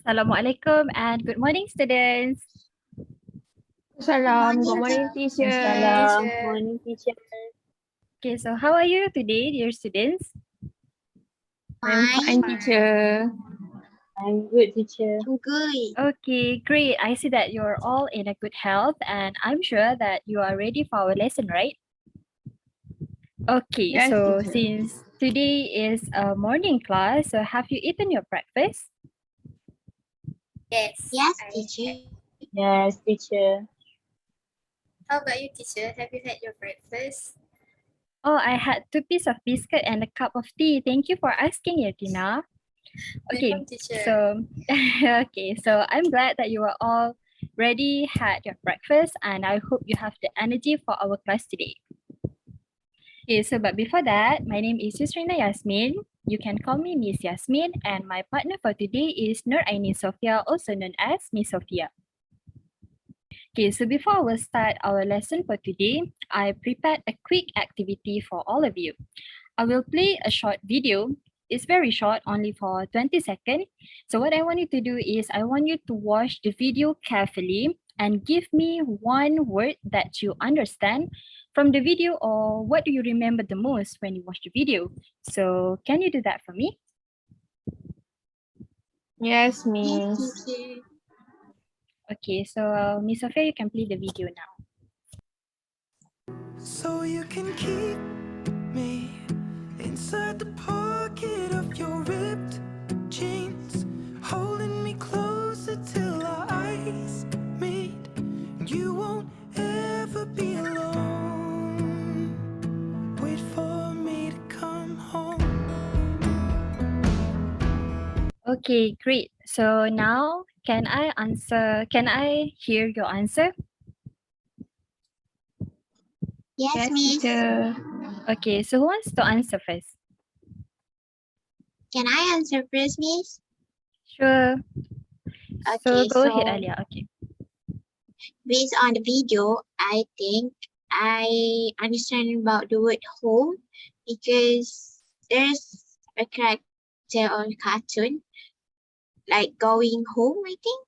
Assalamualaikum and good morning, students. Salam. Good morning, teacher. Salam. Morning, teacher. Okay, so how are you today, dear students? I'm fine, teacher. I'm good, teacher. Good. Okay, great. I see that you're all in a good health and I'm sure that you are ready for our lesson, right? Okay, Yes, so teacher. since today is a morning class, so have you eaten your breakfast? Yes, teacher. Yes, teacher. How about you, teacher? Have you had your breakfast? Oh, I had 2 pieces of biscuit and a cup of tea. Thank you for asking, Yatina. Okay, Welcome, teacher. so okay, so I'm glad that you are all ready, had your breakfast, and I hope you have the energy for our class today. Okay, so but before that, my name is Yasmin. You can call me Miss Yasmin, and my partner for today is Nur Aini Sofiya, also known as Miss Sofiya. Okay, so before we start our lesson for today, I prepared a quick activity for all of you. I will play a short video. It's very short, only for 20 seconds. So what I want you to do is I want you to watch the video carefully and give me one word that you understand from the video, or what do you remember the most when you watch the video. So can you do that for me? Yes, Yes, miss. teacher. Okay, so Miss Sophia, you can play the video now. So you can keep me inside the pocket of your ripped jeans, holding me closer till our eyes meet. You won't ever be alone. Wait for me to come home. Okay, great. So now can I hear your answer? Yes, Yes, miss. teacher. Okay, so who wants to answer first? Can I answer first, miss? Sure. So Okay, go ahead, so Alia. Okay. based on the video, I think I understand about the word home because there's a character on cartoon like going home, I think,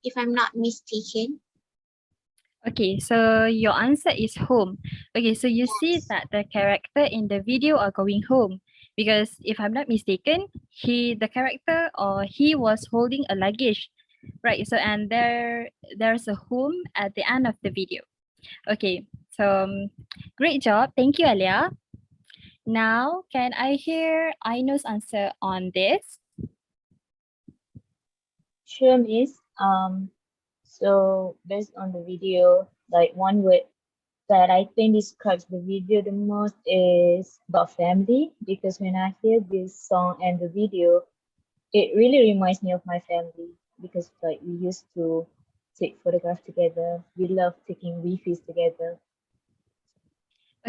if I'm not mistaken. Okay, so your answer is home. Okay, so you see that the character in the video are going home because if I'm not mistaken, the character or he was holding a luggage, right? So and there's a home at the end of the video. Okay, so great job. Thank you, Alia. Now, can I hear Aino's answer on this? Sure, miss. So based on the video, like one word that I think describes the video the most is about family, because when I hear this song and the video, it really reminds me of my family, because like we used to take photographs together. We love taking selfies together.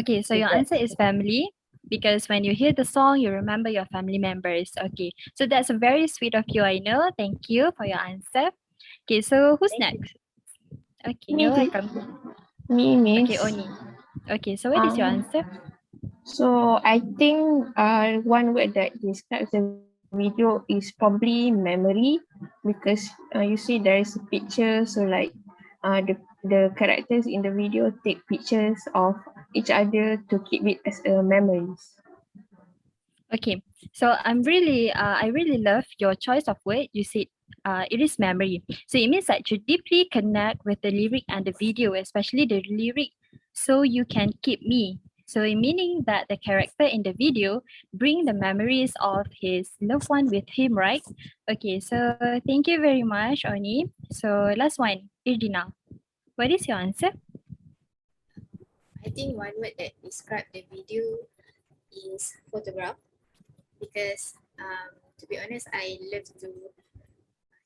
Okay, so So your answer that's is family because when you hear the song, you remember your family members. Okay, so that's very sweet of you, I know. Thank you for your answer. Okay, so who's thank you. next? Okay, Me, you're welcome. me, Okay, miss. Oni. Okay, so what is your answer? So I think one word that describes the video is probably memory, because you see there is a picture, so like the characters in the video take pictures of each other to keep it as a memories. Okay, so I really love your choice of word. You said it is memory. So it means that you deeply connect with the lyric and the video, especially the lyric, so you can keep me. So it meaning that the character in the video bring the memories of his loved one with him, right? Okay, so thank you very much, Oni. So last one, Irdina. What is your answer? I think one word that describe the video is photograph because to be honest, I love to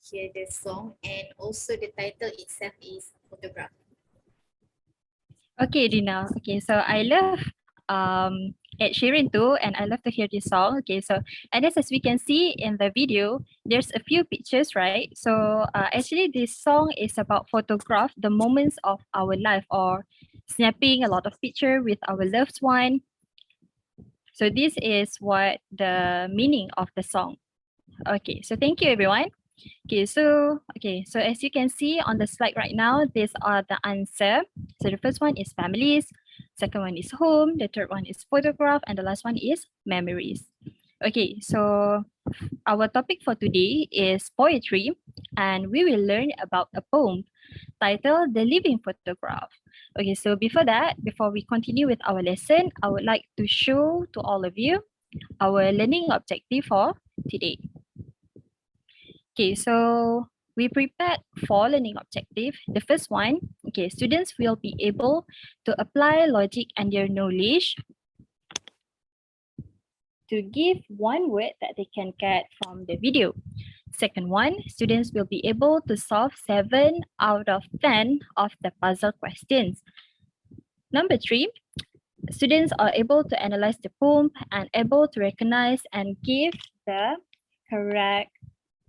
hear the song and also the title itself is photograph. Okay, Dina. Okay, so I love Ed Sheeran too, and I love to hear this song. Okay, so and as we can see in the video, there's a few pictures, right? So actually, this song is about photograph the moments of our life or snapping a lot of picture with our loved one. So this is what the meaning of the song. Okay, so thank you everyone. So as you can see on the slide right now, these are the answer. So the first one is families, second one is home, the third one is photograph, and the last one is memories. Okay, so our topic for today is poetry, and we will learn about a poem titled The Living Photograph. Okay, so before we continue with our lesson, I would like to show to all of you our learning objective for today. Okay, so we prepared four learning objective. The first one, okay, students will be able to apply logic and their knowledge to give one word that they can get from the video. Second one, students will be able to solve 7 out of 10 of the puzzle questions. Number 3, students are able to analyze the poem and able to recognize and give the correct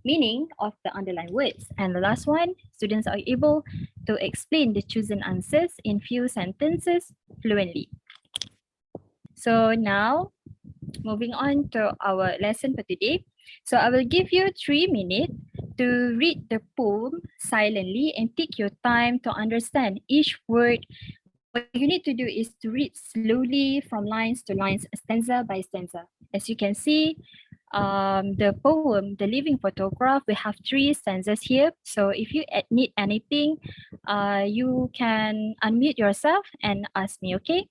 meaning of the underlined words. And the last one, students are able to explain the chosen answers in few sentences fluently. So now, moving on to our lesson for today. So I will give you 3 minutes to read the poem silently and take your time to understand each word. What you need to do is to read slowly from lines to lines, stanza by stanza. As you can see, the poem, The Living Photograph, we have 3 stanzas here. So if you need anything, you can unmute yourself and ask me, okay?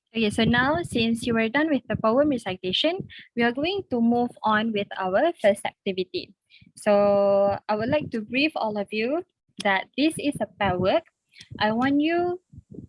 Okay, so now since you are done with the poem recitation, we are going to move on with our first activity. So I would like to brief all of you that this is a pair work. I want you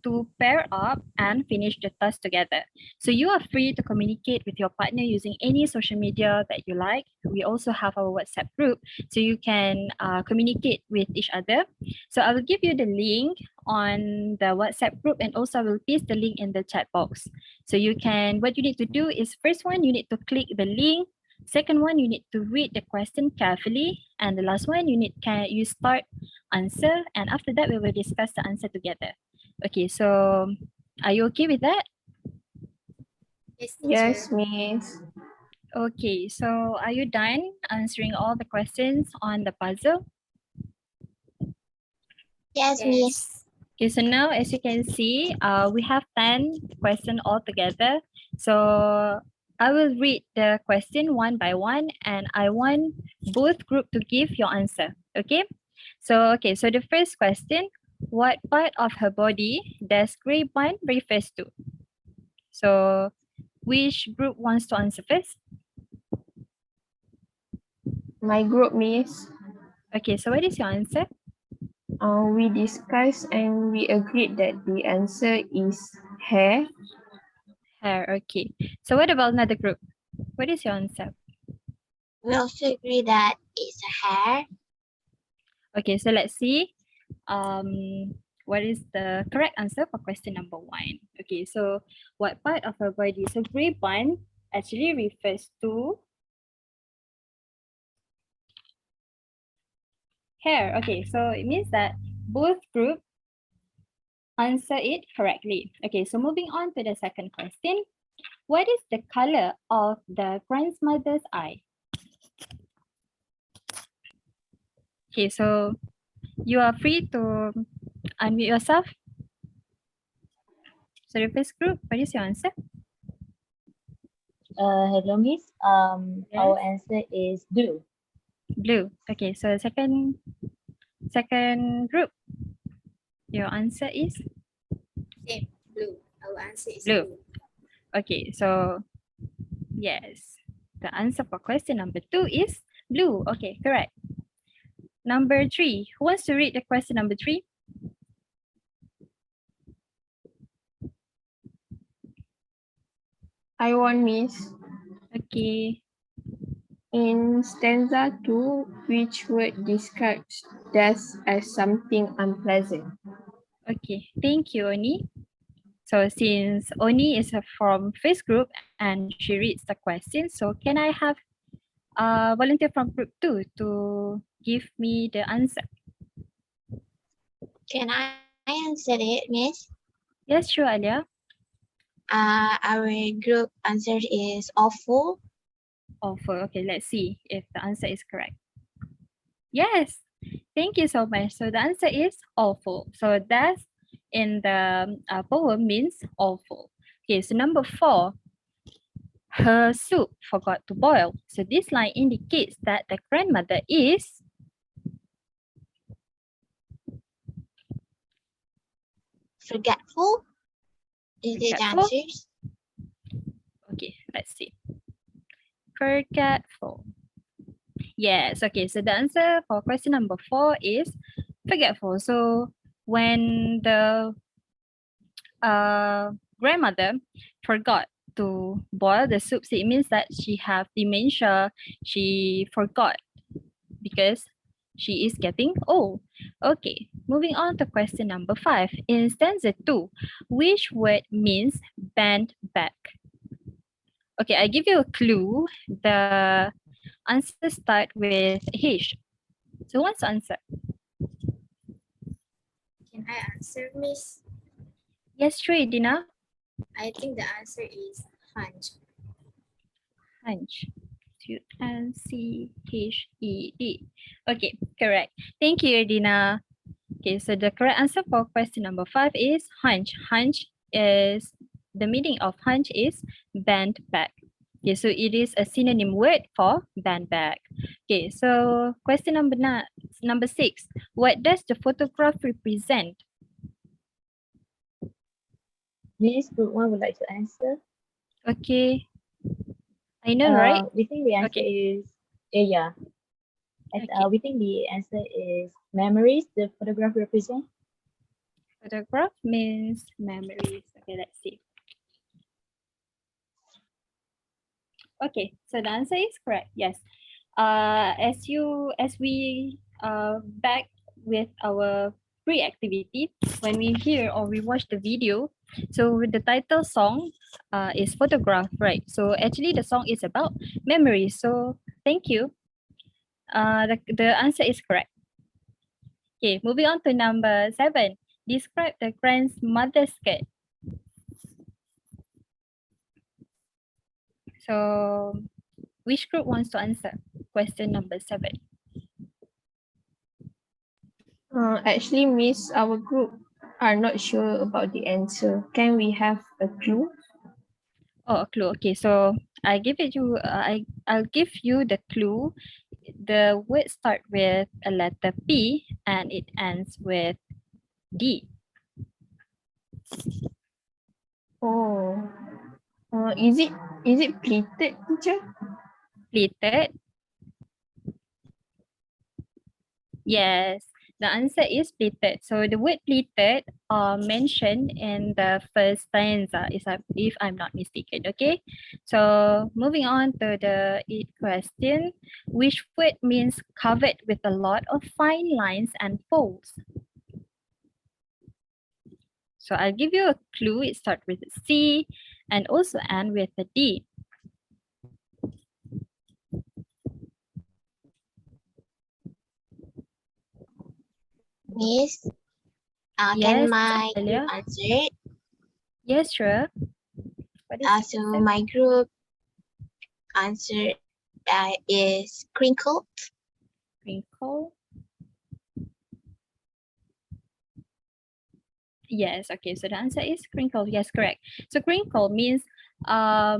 to pair up and finish the task together. So you are free to communicate with your partner using any social media that you like. We also have our WhatsApp group, so you can communicate with each other. So I will give you the link on the WhatsApp group, and also I will paste the link in the chat box. So what you need to do is, first one, you need to click the link. Second one, you need to read the question carefully. And the last one, you start answer, and after that we will discuss the answer together. Okay, so are you okay with that? Yes, Yes, teacher. Miss. Okay, so are you done answering all the questions on the puzzle? Yes, miss. Yes. Okay, so now as you can see, we have 10 questions altogether. So I will read the question one by one, and I want both group to give your answer. Okay? So the first question, what part of her body does gray bun refers to? So which group wants to answer first? My group, Miss. Okay, so what is your answer? We discussed and we agreed that the answer is hair. Hair, okay. So what about another group? What is your answer? We also agree that it's a hair. Okay, so let's see. What is the correct answer for question number 1? Okay, so what part of her body? So gray bun actually refers to hair. Okay, so it means that both group answer it correctly. Okay, so moving on to the second question. What is the color of the grandmother's eye? Okay, so you are free to unmute yourself. So the first group, what is your answer? Hello, Miss. Our Yes. answer is blue. Blue. Okay, so second group, your answer is Same, blue. Our answer is blue. blue. Okay, so yes, the answer for question number 2 is blue. Okay, correct. Number 3, who wants to read the question number 3? I want, Miss. Okay, In stanza 2, which word describes death as something unpleasant? okay. Thank you, Oni. So since Oni is from first group and she reads the question, so can I have a volunteer from group 2 to give me the answer? Can I answer it, miss? Yes, sure, Alia. Our group answer is awful. Awful. Okay, let's see if the answer is correct. Yes, thank you so much. So the answer is awful. So death in the poem means awful. Okay, so number 4, her soup forgot to boil. So this line indicates that the grandmother is Forgetful? Is it forgetful. answers? Okay, let's see. Forgetful. Yes, okay. So the answer for question number 4 is forgetful. So when the grandmother forgot to boil the soup, so it means that she have dementia. She forgot because she is getting old. Okay, moving on to question number 5. In stanza 2, which word means bend back? Okay, I give you a clue. The answer start with H. So what's the answer? Can I answer, Miss? Yes, sure, Dina. I think the answer is hunch. Hunch. Hunched. Okay, correct. Thank you, Dina. Okay, so the correct answer for question number 5 is hunch. Hunch is the meaning of hunch is bend back. Okay, so it is a synonym word for bend back. Okay, so question number 6. What does the photograph represent? Miss Group 1 would like to answer. Okay, I know, right? We think the answer Okay. is yeah. Okay. We think the answer is memories. The photograph represent. Photograph means memories. Okay, let's see. Okay, so the answer is correct. Yes. As we back with our pre-activity, when we hear or we watch the video, so the title song is photograph, right? So actually the song is about memories. So thank you. The answer is correct. Okay, moving on to number 7. Describe the grandmother's skirt. So which group wants to answer? Question number 7. Actually, Miss, our group are not sure about the answer. Can we have a clue? Oh, a clue. Okay, so I give it you. I'll give you the clue. The word start with a letter P and it ends with D. Oh, is it pleated, teacher? Pleated. Yes, the answer is pleated. So the word pleated mentioned in the first stanza, if I'm not mistaken. Okay, so moving on to the eighth question, which word means covered with a lot of fine lines and folds? So I'll give you a clue. It starts with a C and also end with a D. Miss, can Yes, my Amelia. group answer it? Yes, sure. What is the So answer? my group answer is crinkle. Crinkle. Yes, okay. So the answer is crinkle. Yes, correct. So crinkle means a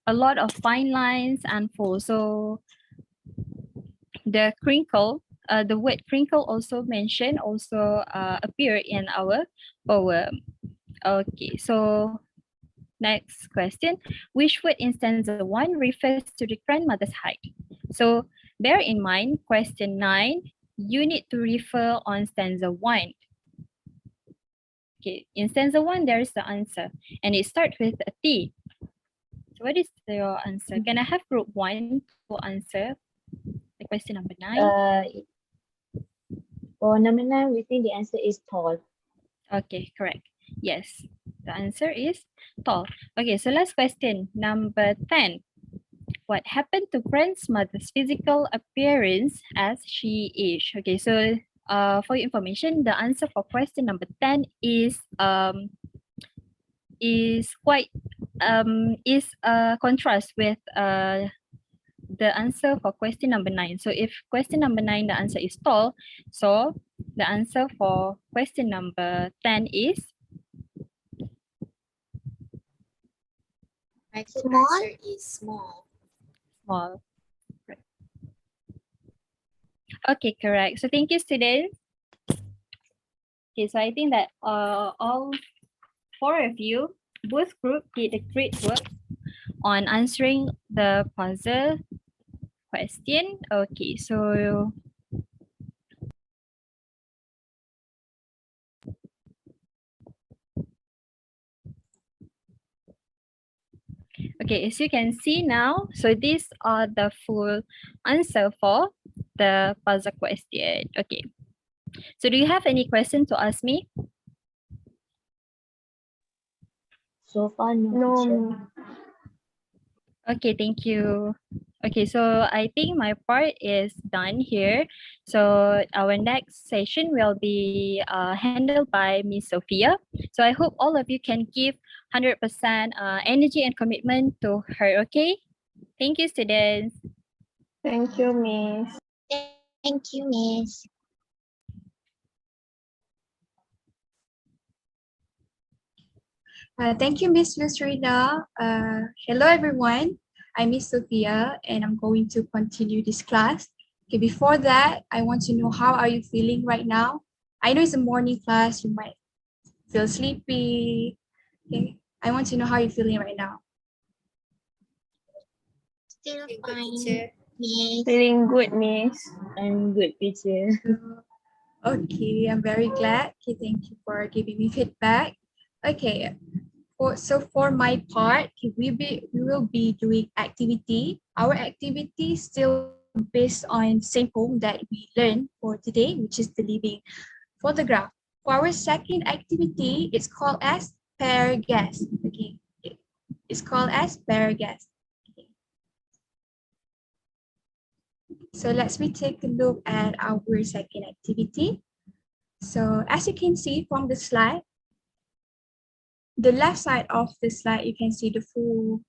lot of fine lines and folds. So the crinkle, the word crinkle also mentioned, also appear in our poem. Okay, so next question. Which word in stanza 1 refers to the grandmother's height? So bear in mind, question 9, you need to refer on stanza 1. Okay, in stanza 1, there is the answer and it starts with a T. So what is your answer? Can I have group 1 to answer the question number 9? For number 9, we think the answer is tall. Okay, correct. Yes, the answer is tall. Okay, so last question, number 10. What happened to grandmother's physical appearance as she aged? Okay, so for your information, the answer for question number 10 is quite is a contrast with the answer for question number 9. So if question number 9, the answer is tall, so the answer for question number 10 is My good Small? answer is small. small. Right. Okay, correct. So thank you, students. Okay, so I think that all 4 of you, both group did a great work on answering the puzzle question. Okay, so okay, as you can see now, so these are the full answer for the puzzle question. Okay, so do you have any question to ask me? So far, no, No, teacher. Okay, thank you. Okay, so I think my part is done here. So our next session will be handled by Miss Sophia. So I hope all of you can give 100% energy and commitment to her, okay? Thank you, students. thank you, Miss. Thank you, Miss. Thank you, Miss Yusrina. Hello, everyone. I'm Miss Sophia, and I'm going to continue this class. Okay, before that, I want to know how are you feeling right now? I know it's a morning class. You might feel sleepy. Okay, I want to know how you're feeling right now. Still Okay, good fine, teacher. Miss. Feeling good, Miss. I'm good, teacher. Okay, I'm very glad. Okay, thank you for giving me feedback. Okay, for my part, okay, we will be doing activity. Our activity is still based on same poem that we learned for today, which is the living photograph. For our second activity, it's called as pair guess. Okay, it's called as pair guess. Okay. So let's we take a look at our second activity. So as you can see from the slide, the left side of the slide, you can see the full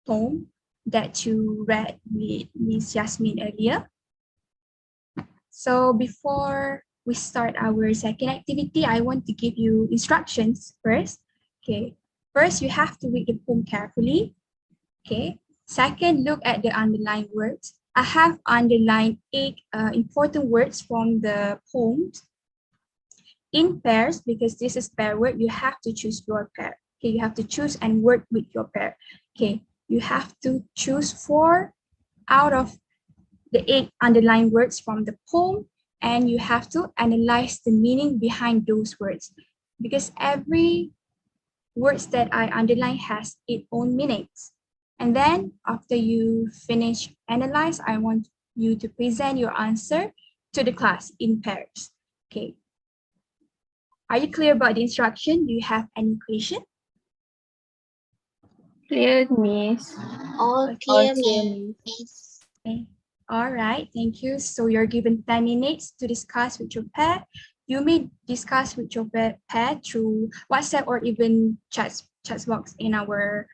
poem that you read with Miss Yasmin earlier. So before we start our second activity, I want to give you instructions first. Okay. First, you have to read the poem carefully. Okay. Second, look at the underlined words. I have underlined 8 important words from the poems in pairs because this is pair word. You have to choose your pair. Okay. You have to choose and work with your pair. Okay. You have to choose 4 out of the 8 underlined words from the poem, and you have to analyze the meaning behind those words because every words that I underline has its own meanings. And then after you finish analyze, I want you to present your answer to the class in pairs. Okay. Are you clear about the instruction? Do you have any question? Clear, Miss. All Okay. clear, Miss. Miss. Okay. All right, thank you. So you're given 10 minutes to discuss with your pair. You may discuss with your pair through WhatsApp or even chat box in our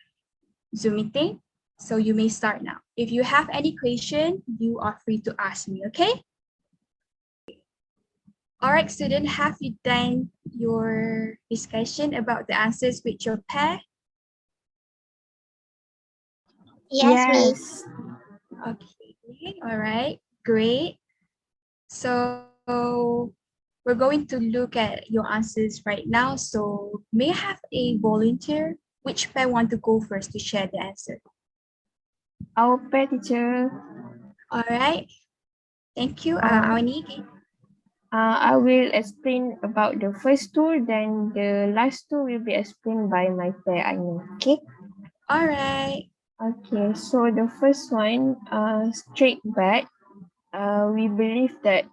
Zoom meeting. So you may start now. If you have any question, you are free to ask me, okay? All right, student, have you done your discussion about the answers with your pair? Yes, Miss. Yes. Okay, all right, great. So we're going to look at your answers right now. So may I have a volunteer? Which pair want to go first to share the answer? Our pair teacher. All right, thank you. Uh, Awani. I will explain about the first two, then the last two will be explained by my pair, I know. Okay? All right. Okay, so the first one, straight back, we believe that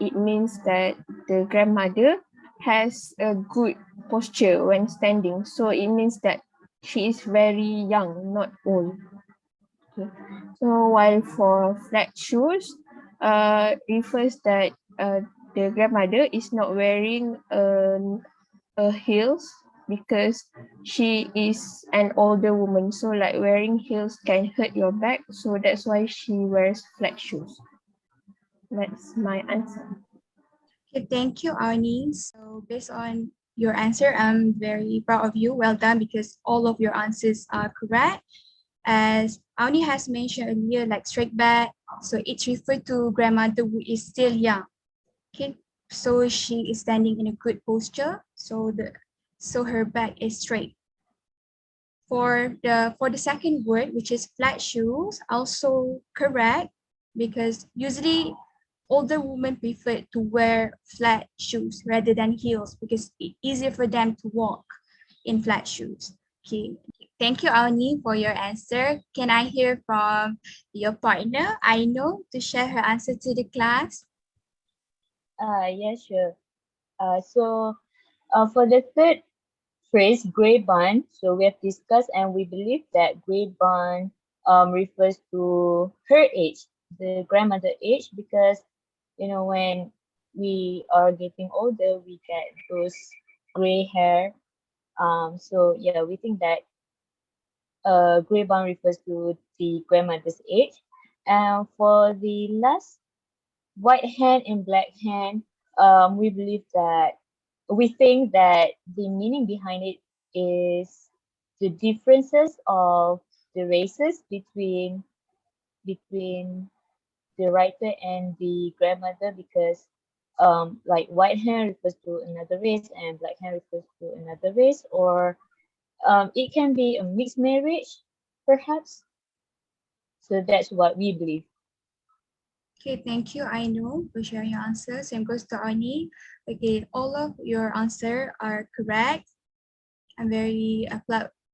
it means that the grandmother has a good posture when standing. So it means that she is very young, not old. Okay. So while for flat shoes, refers that the grandmother is not wearing a heels. because she is an older woman. So like wearing heels can hurt your back. So that's why she wears flat shoes. That's my answer. Okay, thank you, Arnie. So based on your answer, I'm very proud of you. Well done, because all of your answers are correct. As Arnie has mentioned earlier, like straight back, so it's referred to grandmother who is still young. Okay, so she is standing in a good posture, so her back is straight. For the second word, which is flat shoes, also correct, because usually older women prefer to wear flat shoes rather than heels because it's easier for them to walk in flat shoes. Okay, thank you, Auni, for your answer. Can I hear from your partner, Aino, to share her answer to the class? Yeah, sure. For the third phrase, grey bun, so we have discussed and we believe that grey bun refers to her age, the grandmother age, because when we are getting older, we get those gray hair. So yeah, we think that grey bun refers to the grandmother's age. And for the last, white hand and black hand, we believe that we think that the meaning behind it is the differences of the races between the writer and the grandmother, because like white hair refers to another race and black hair refers to another race, or it can be a mixed marriage perhaps. So that's what we believe. Okay, thank you, Aino, for sharing your answer. Same goes to Arnie. Okay, all of your answer are correct. I'm very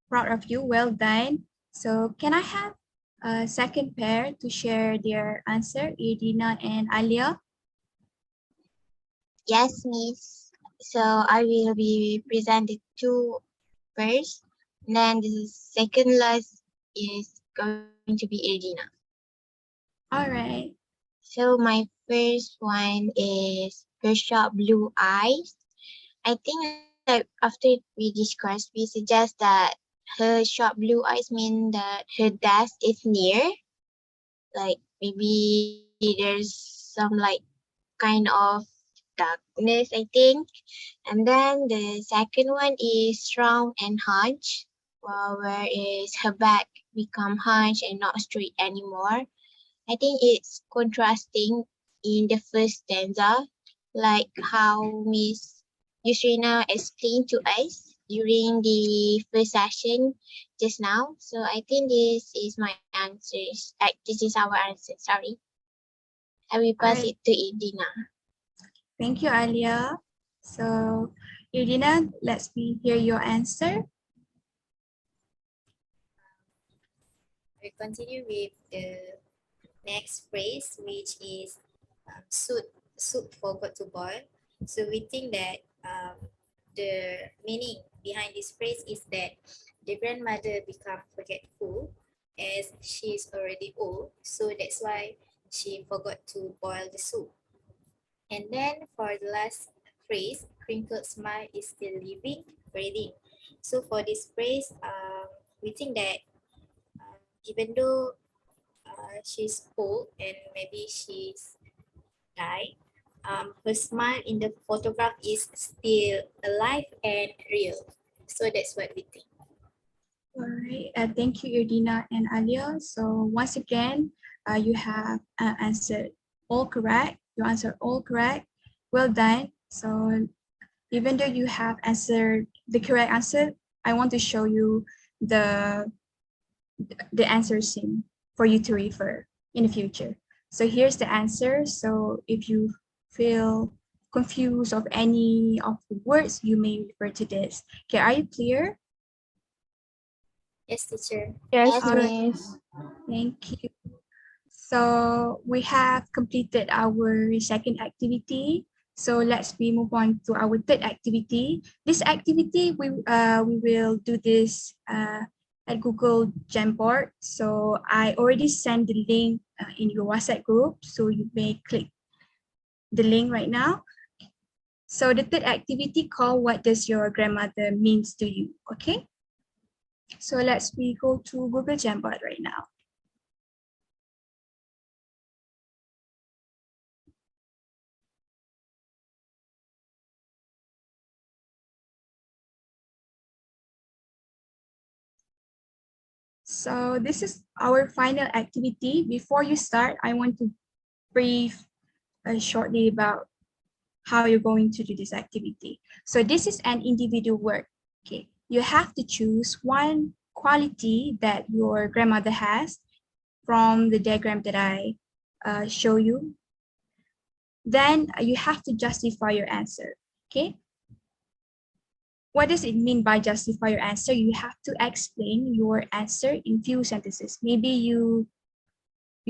proud of you. Well done. So can I have a second pair to share their answer, Irina and Alia? Yes, Miss. So I will be presented two first. Then the second last is going to be Irina. All right. So my first one is her sharp blue eyes. I think like after we discussed, we suggest that her sharp blue eyes mean that her death is near. Like maybe there's some like kind of darkness, I think. And then the second one is strong and hunched, whereas her back become hunched and not straight anymore. I think it's contrasting in the first stanza, like how Miss Yusrina explained to us during the first session just now. So I think this is my answers. This is our answer. Sorry, I will All pass right. it to Idina. Thank you, Alia. So, Irina, let's hear your answer. We continue with the next phrase, which is soup forgot to boil. So we think that the meaning behind this phrase is that the grandmother become forgetful as she is already old. So that's why she forgot to boil the soup. And then for the last phrase, crinkled smile is still living, breathing. So for this phrase, we think that even though she's old and maybe she's died, her smile in the photograph is still alive and real. So that's what we think. All right. Thank you, Irina and Alia. So once again, you have answered all correct. You answered all correct. Well done. So even though you have answered the correct answer, I want to show you the answer scene for you to refer in the future. So here's the answer. So if you feel confused of any of the words, you may refer to this. Okay, are you clear? Yes, teacher. Yes, Yes, All right, Miss. thank you. So we have completed our second activity. So let's move on to our third activity. This activity, we will do this at Google Jamboard. So I already sent the link in your WhatsApp group. So you may click the link right now. So the third activity called What Does Your Grandmother Means to You? Okay. So we go to Google Jamboard right now. So this is our final activity. Before you start, I want to brief shortly about how you're going to do this activity. So this is an individual work. Okay, you have to choose one quality that your grandmother has from the diagram that I show you. Then you have to justify your answer. Okay. What does it mean by justify your answer? You have to explain your answer in few sentences. Maybe you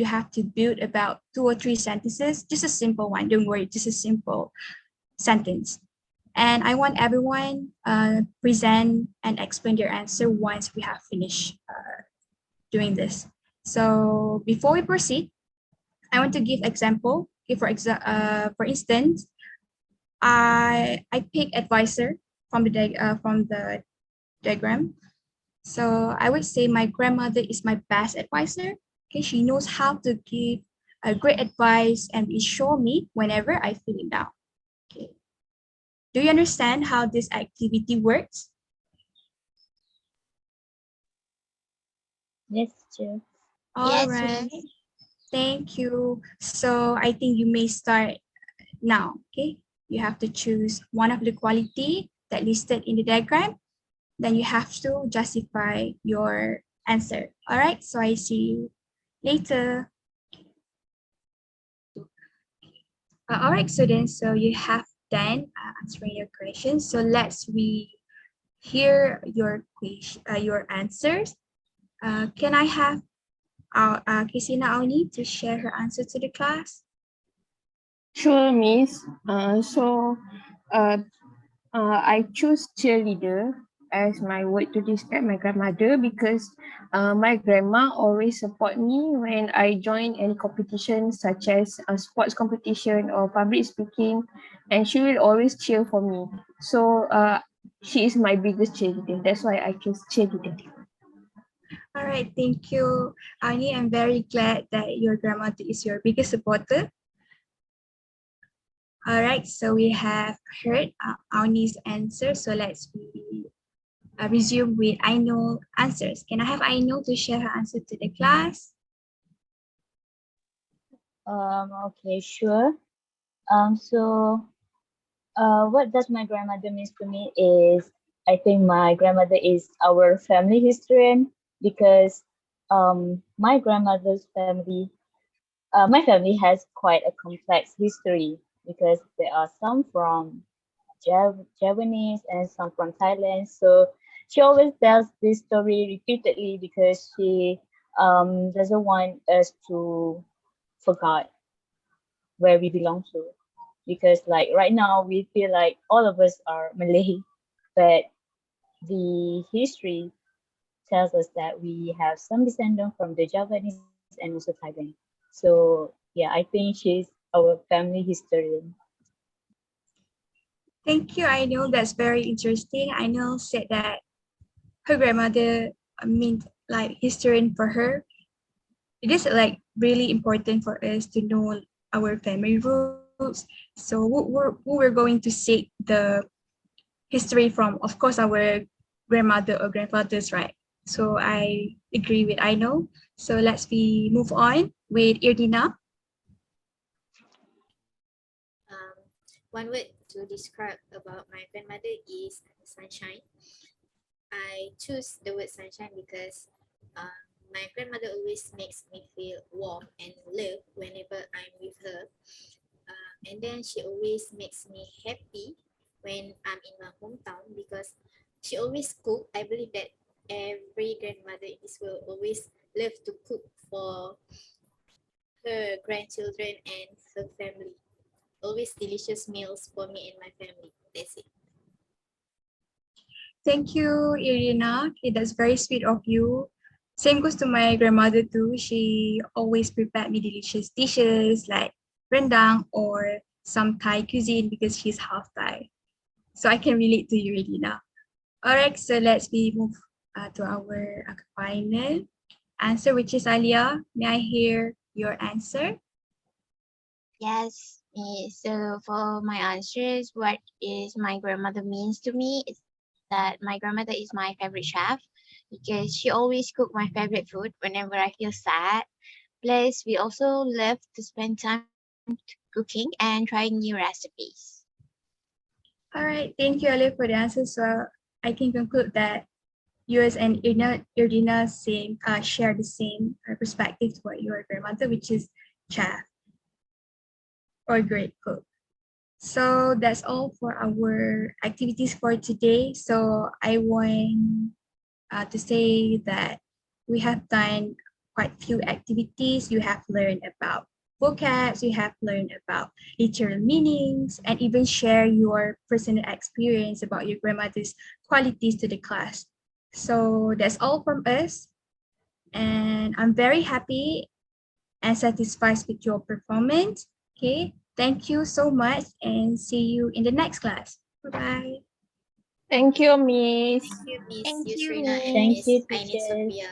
have to build about 2 or 3 sentences, just a simple one. Don't worry, just a simple sentence. And I want everyone present and explain their answer once we have finished doing this. So before we proceed, I want to give example. Okay, for instance, I pick advisor from the diagram. So I would say my grandmother is my best advisor. Okay, she knows how to give a great advice and reassure me whenever I feel down. Okay. Do you understand how this activity works? Yes, teacher. All Yes, right. miss. Thank you. So I think you may start now. Okay. You have to choose one of the quality that listed in the diagram. Then you have to justify your answer. All right. So I see you later. All right, students. So you have done answering your questions. So we hear your your answers. Can I have Kisina Auni to share her answer to the class? Sure, Miss. Uh, I choose cheerleader as my word to describe my grandmother because my grandma always support me when I join any competition such as a sports competition or public speaking, and she will always cheer for me. So she is my biggest cheerleader. That's why I choose cheerleader. All right, thank you, Auni. I'm very glad that your grandmother is your biggest supporter. All right, so we have heard Auni's answer. So resume with I know answers. Can I have I know to share her answer to the class? Okay, sure. What does my grandmother means to me is I think my grandmother is our family historian because my grandmother's family, my family has quite a complex history because there are some from Japanese and some from Thailand. So she always tells this story repeatedly because she doesn't want us to forget where we belong to. Because like right now we feel like all of us are Malay, but the history tells us that we have some descendant from the Javanese and also Thailand. So yeah, I think she's our family historian. Thank you. I know that's very interesting. I know said that her grandmother meant like historian for her. It is like really important for us to know our family roots. So who we're going to seek the history from, of course, our grandmother or grandfathers, right? So I agree with I know. So we move on with Irdina. Um, One word to describe about my grandmother is sunshine. I choose the word sunshine because my grandmother always makes me feel warm and loved whenever I'm with her. And then she always makes me happy when I'm in my hometown because she always cook. I believe that every grandmother in this world always love to cook for her grandchildren and her family. Always delicious meals for me and my family. That's it. Thank you, Irina. Okay, that's very sweet of you. Same goes to my grandmother too. She always prepared me delicious dishes like rendang or some Thai cuisine because she's half Thai. So I can relate to you really now. Alright, so let's move to our final answer, which is Alia. May I hear your answer? Yes. So for my answers, what is my grandmother means to me is that my grandmother is my favorite chef because she always cook my favorite food whenever I feel sad. Plus, we also love to spend time cooking and trying new recipes. All right, thank you, Ali, for the answer. So I can conclude that yours and Irdina share the same perspective toward your grandmother, which is chef or great cook. So that's all for our activities for today. So I want to say that we have done quite few activities. You have learned about vocabs, you have learned about literal meanings, and even share your personal experience about your grandmother's qualities to the class. So that's all from us. And I'm very happy and satisfied with your performance. Okay, thank you so much and see you in the next class. Bye-bye. Thank you, Miss. Thank you, Miss Thank you, Yusrina and Thank Miss. Miss you, Aini teachers. Sophia.